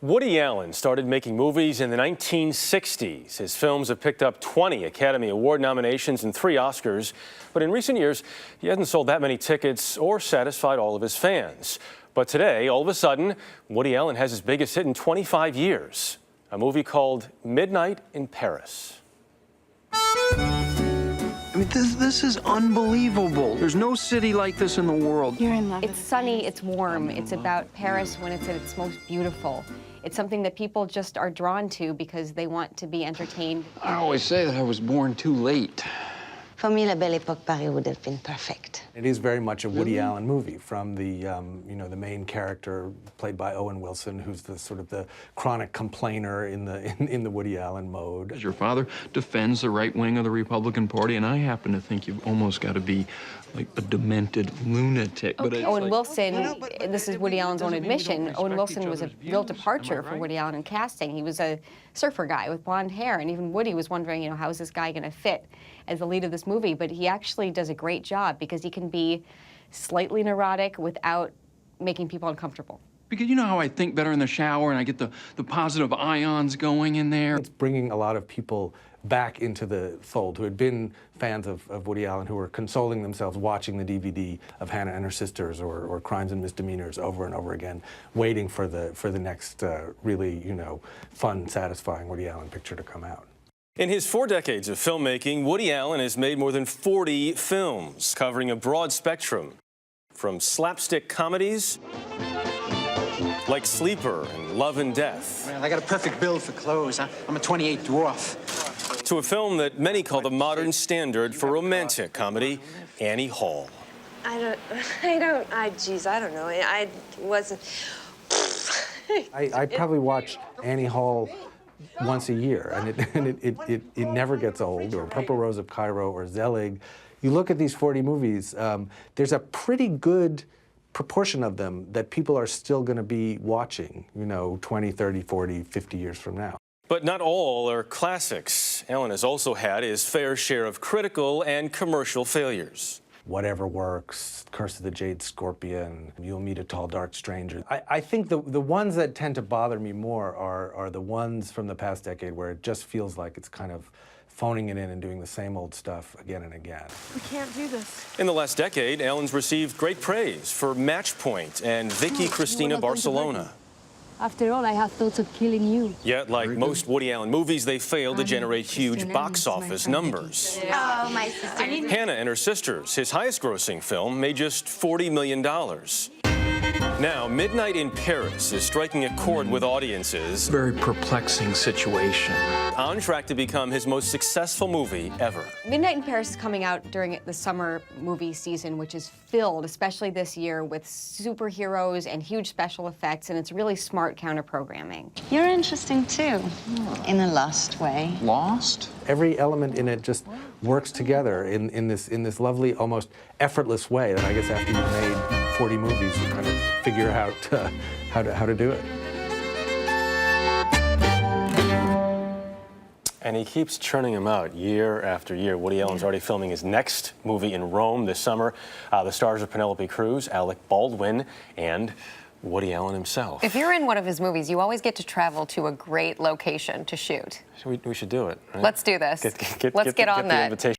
Woody Allen started making movies in the 1960s. His films have picked up 20 Academy Award nominations and 3 Oscars. But in recent years, he hasn't sold that many tickets or satisfied all of his fans. But today, all of a sudden, Woody Allen has his biggest hit in 25 years, a movie called Midnight in Paris. I mean, this is unbelievable. There's no city like this in the world. You're in love. It's sunny, it's warm. It's about Paris when it's at its most beautiful. It's something that people just are drawn to because they want to be entertained. I always say that I was born too late. For me, La Belle Époque Paris would have been perfect. It is very much a Woody Allen movie, from the the main character played by Owen Wilson, who's the sort of the chronic complainer in the Woody Allen mode. Your father defends the right wing of the Republican Party, and I happen to think you've almost got to be like a demented lunatic. Okay. Owen Wilson, this is Woody Allen's own admission, Owen Wilson was a real departure for Woody Allen in casting. He was a surfer guy with blonde hair, and even Woody was wondering, how is this guy going to fit as the lead of this movie? But he actually does a great job because he can be slightly neurotic without making people uncomfortable. Because you know how I think better in the shower and I get the positive ions going in there? It's bringing a lot of people back into the fold who had been fans of Woody Allen, who were consoling themselves watching the DVD of Hannah and Her Sisters or Crimes and Misdemeanors over and over again, waiting for the next really, fun, satisfying Woody Allen picture to come out. In his 4 decades of filmmaking, Woody Allen has made more than 40 films, covering a broad spectrum, from slapstick comedies like Sleeper and Love and Death. Well, I got a perfect build for clothes. I'm a 28 dwarf. To a film that many call the modern standard for romantic comedy, Annie Hall. I don't know. I wasn't. I probably watch Annie Hall once a year, and it never gets old, or Purple Rose of Cairo, or Zelig. You look at these 40 movies, there's a pretty good proportion of them that people are still going to be watching, 20, 30, 40, 50 years from now. But not all are classics. Allen has also had his fair share of critical and commercial failures. Whatever Works, Curse of the Jade Scorpion, You'll Meet a Tall Dark Stranger. I think the ones that tend to bother me more are the ones from the past decade where it just feels like it's kind of phoning it in and doing the same old stuff again and again. We can't do this. In the last decade, Allen's received great praise for Match Point and Vicky Cristina Barcelona. After all, I have thoughts of killing you. Yet, like most Woody Allen movies, they failed to generate huge box office numbers. Oh, my sister. Hannah and Her Sisters, his highest-grossing film, made just $40 million. Now, Midnight in Paris is striking a chord with audiences. Very perplexing situation. On track to become his most successful movie ever. Midnight in Paris is coming out during the summer movie season, which is filled, especially this year, with superheroes and huge special effects, and it's really smart counter-programming. You're interesting, too, in a lost way. Lost? Every element in it just works together in this lovely, almost effortless way that I guess after you've made 40 movies, you kind of figure out how to do it. And he keeps churning them out year after year. Woody Allen's already filming his next movie in Rome this summer. The stars are Penelope Cruz, Alec Baldwin, and Woody Allen himself. If you're in one of his movies, you always get to travel to a great location to shoot. We should do it. Right? Let's do this. Let's get on that. The invitation.